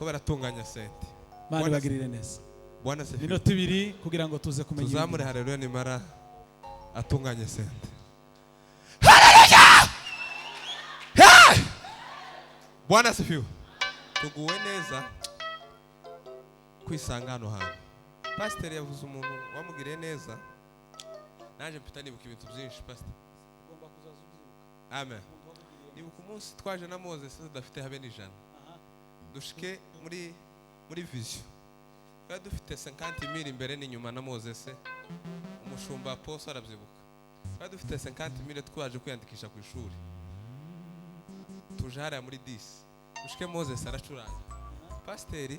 bariko baratunganya sente. Mani bagirire neza. Bwana sifiwe. Minota 2 kugira ngo tuze kumenya. Tuzamure haleluya nimara atunganye sente. Haleluya! Hey! Bwana sifiwe. Tuguwe neza kwisanga hano hantu. Pastor yavuze umuntu wamugiriye neza. Naje mpita nibuka ibintu byinshi pastor. Ugomba kuzaza ubyibuka. Amen. Nibuka umunsi twaje na Moses tudafite habe n'ijana. Dushike muri vision. Twari dufite 50,000 imbere n'inyuma na Moses. Umushumba Apostle arabyibuka. Twari dufite 50,000 twaje kwiyandikisha ku ishuri. Tuje hariya muri 10. Dushike Moses aracuranga. Pasteur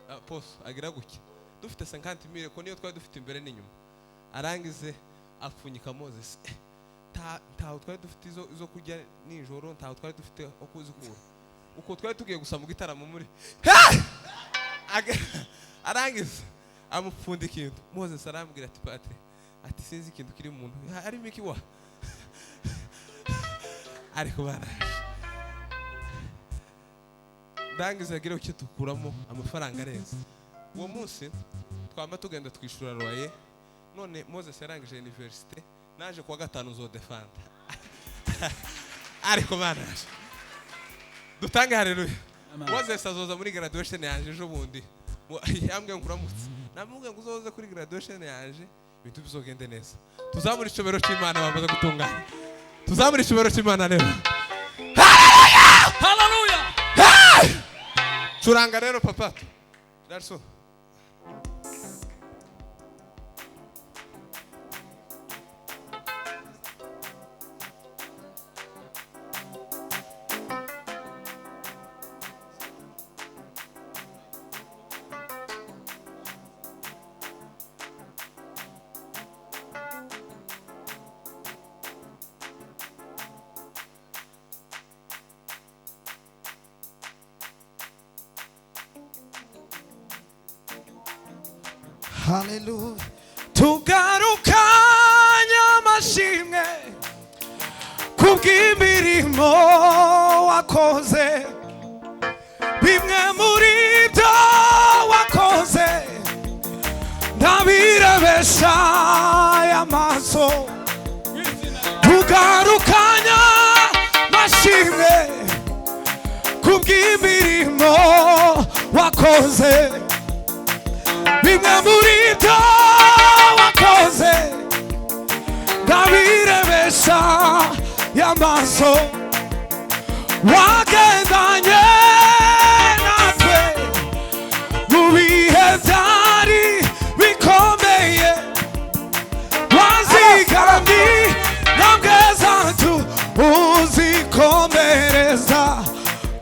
Apostle agira gutya. Dufite 50,000 ko niyo twari dufite imbere n'inyuma. Arangize apfunyika Moses. Ntaho twari dufite izo kujya nijoro, ntaho twari dufite okuzikura. Uko twari tugiye gusa mu gitaramo muri arangize amupfunda ikintu. Moses arambwira ati Patri, ati sinzi ikintu kiri mu muntu. Ari miki wa ariko bana ndangiza agira uko tukuramo amafaranga arenze. Uwo munsi twamba tugenda twishura roye. None Moses yarangije university, naje kuwa gatanu uzodefanda. Ariko bana dutange haleluya. Moses azoza muri graduation yaje ejo bundi. Yambwiye nguramutse. Namubwiye ngo uzoze kuri graduation yaje ibintu bizogende neza. Tuzamura icobero cy'Imana bamaze gutunganya. Tuzamura icobero cy'Imana rero. Haleluya! Haleluya! Curanga rero papa. Darso. Hallelujah. Tugarukanye amashimwe kubw'imirimo wakoze, bimwe muri byo wakoze ndabirebesha amaso. Tugarukanye amashimwe kubw'imirimo wakoze, bimwe muri byo wakoze ndabirebesha y'amaso. Wagendanye natwe mu bihe byari bikomeye, wazigamye intambwe zacu uzikomereza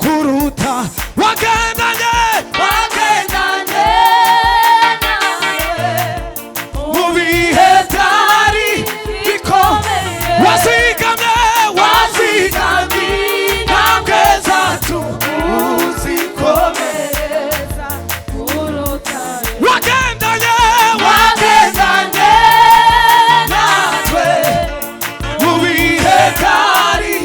kuruta. Wagendanye wagendanye natwe mu bihe byari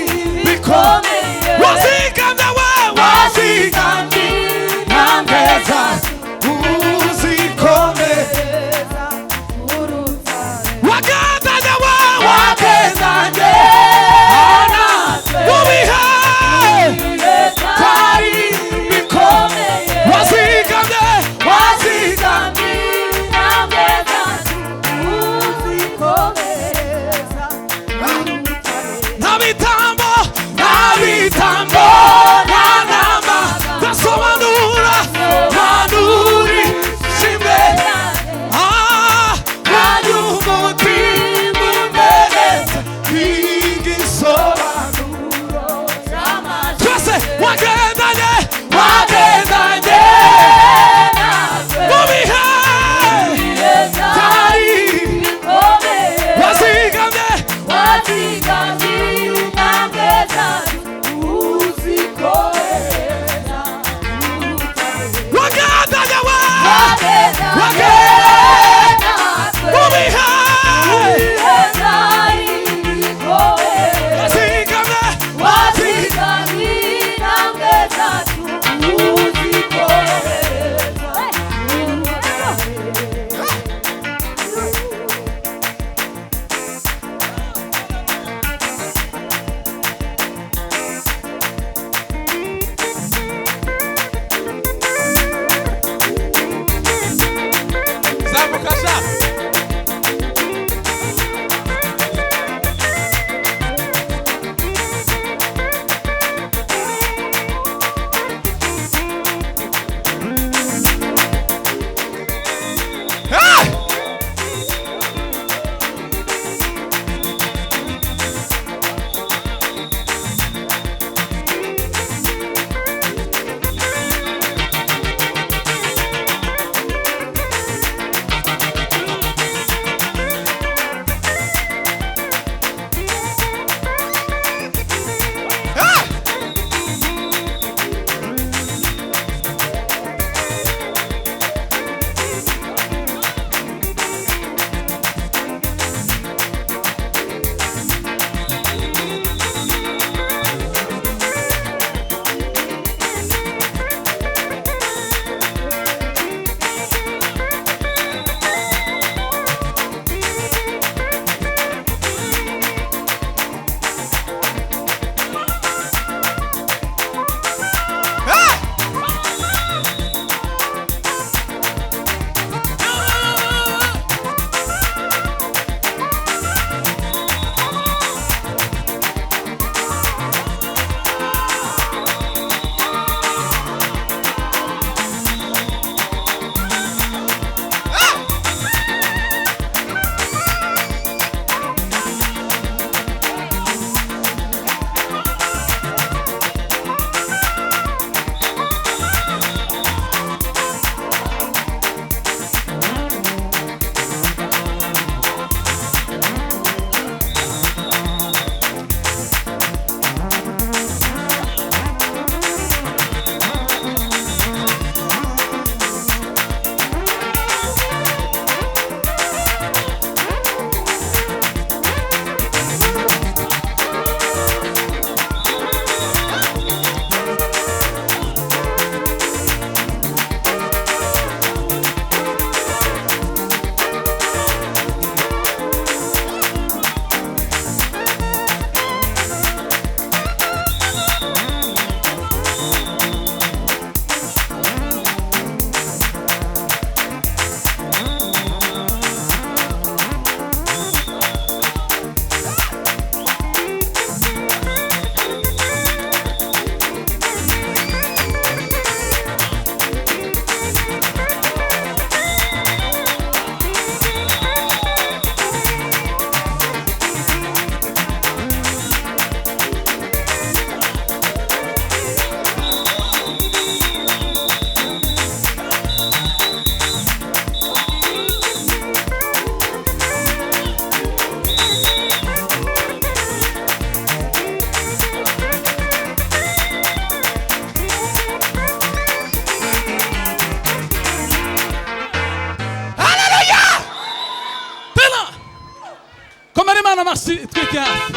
twike hasi.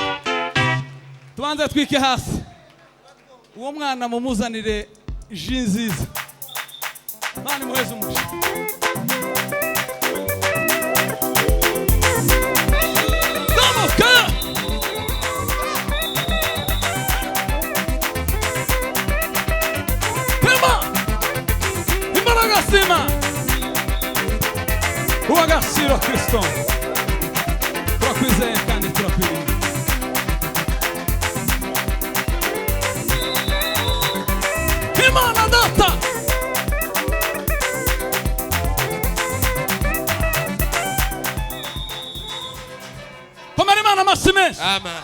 Tubanze twike hasi. Uwo mwana mumuzanire ji nziza. Mani muheze umugisha. Zamuka! Pema! Imbaraga sima! Uwagaciro Kristo. Turakwizeye kandi turakwirinda. Imana data! Komera Imana amashyi menshi. Amen.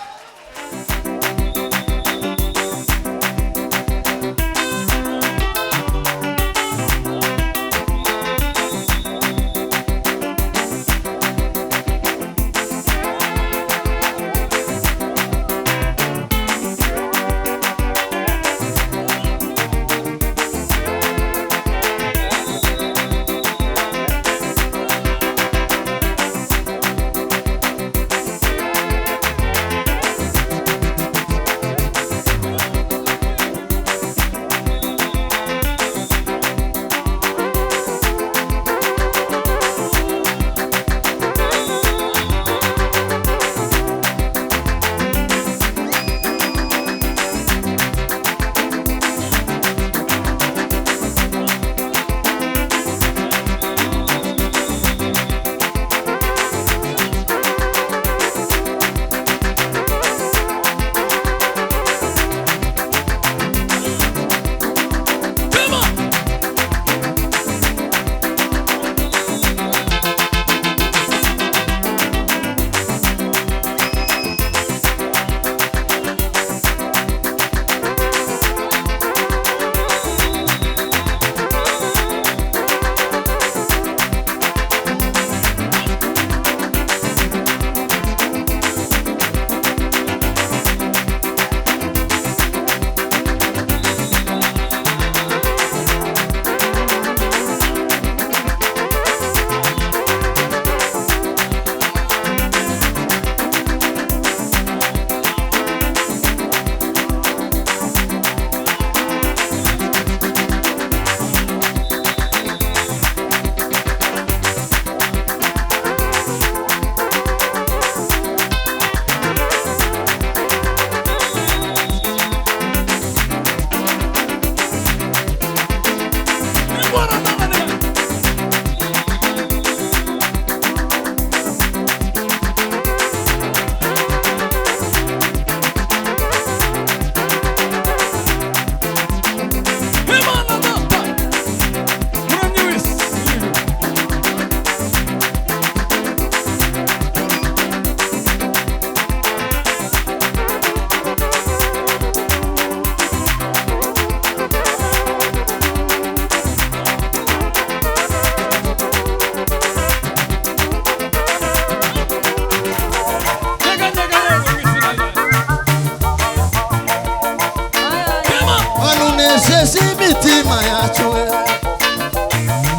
imitima yacu we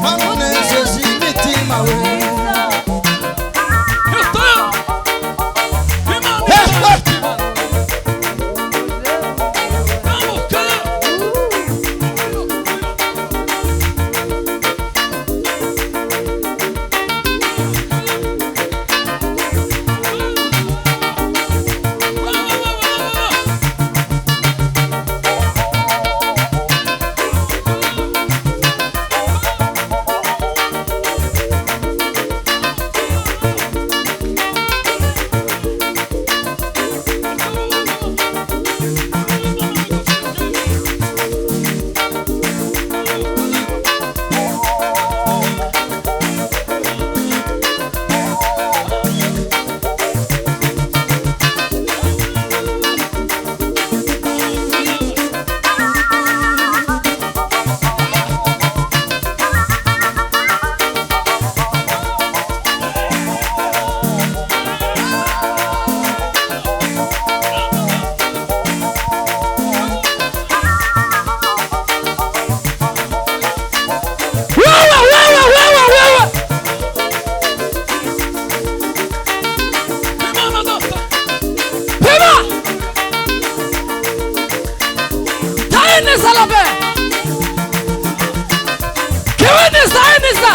manunezeza imitima we Kiwiniza labe. Kiwiniza iniza.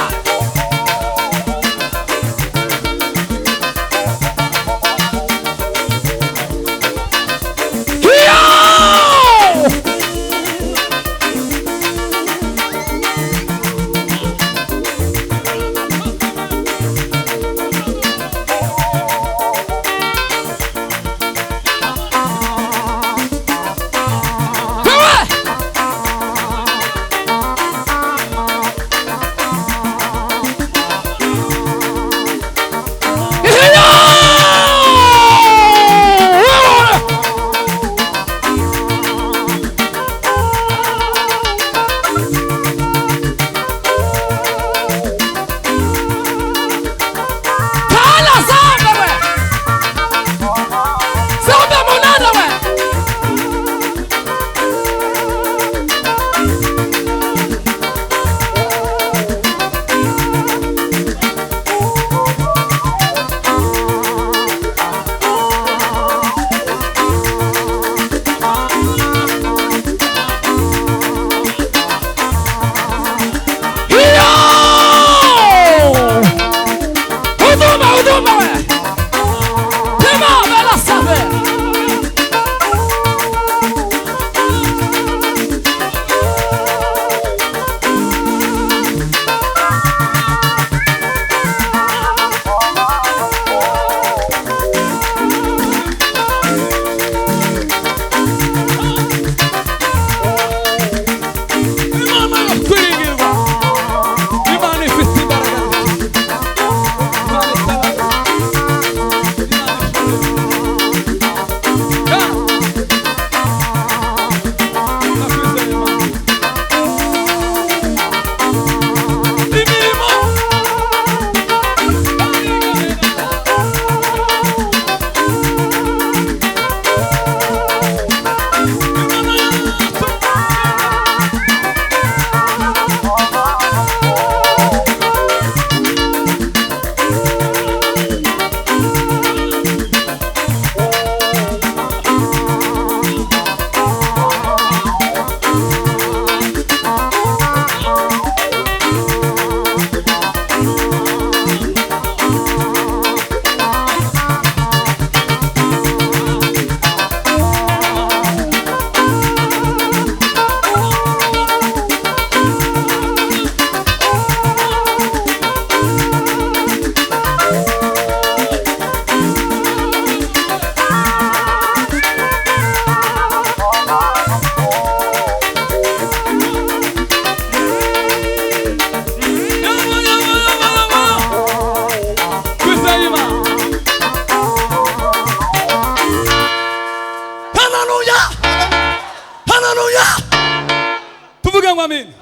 Amen.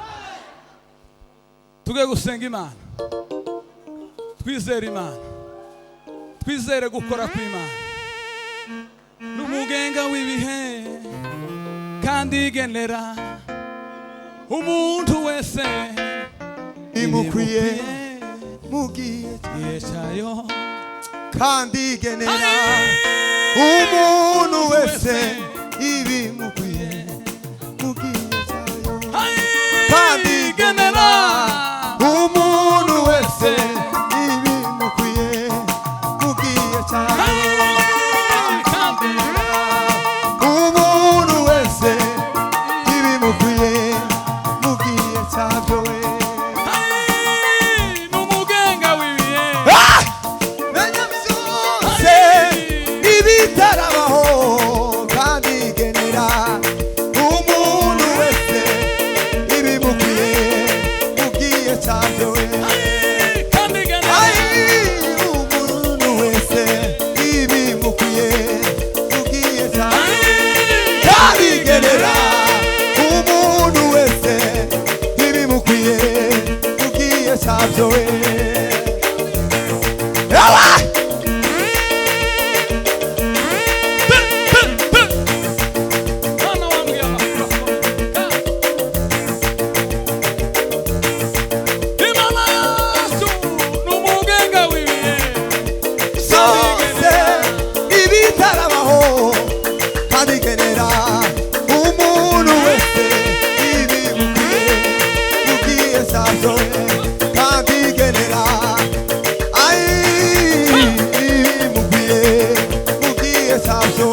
Tuge gusenga Imana. Twizere Imana. Twizere gukora kw'Imana. N'umugenga w'ibihe kandi igenera umuntu wese imukwiye mugiye cyayo kandi igenera umuntu wese ibimukwiye mugiye cyayo kandi igenera umuntu wese ibimukwiye mugiye cyayo umuntu wese ibimukwiye mugiye cyayo n'umugenga w'ibihe menya byose ibitarabaho kandi igenera umuntu wese ibimukwiye mugiye cyayo kandi igenera umuntu wese ibimukwiye mugiye cyayo kandi igenera umuntu wese ibimukwiye mugiye cyayo Mwana wangu ya mafurako. Imana yacu n'umugenga w'ibihe byose ibitarabaho kandi igenera umuntu wese zabyo kabigenera ai mubwiye zabyo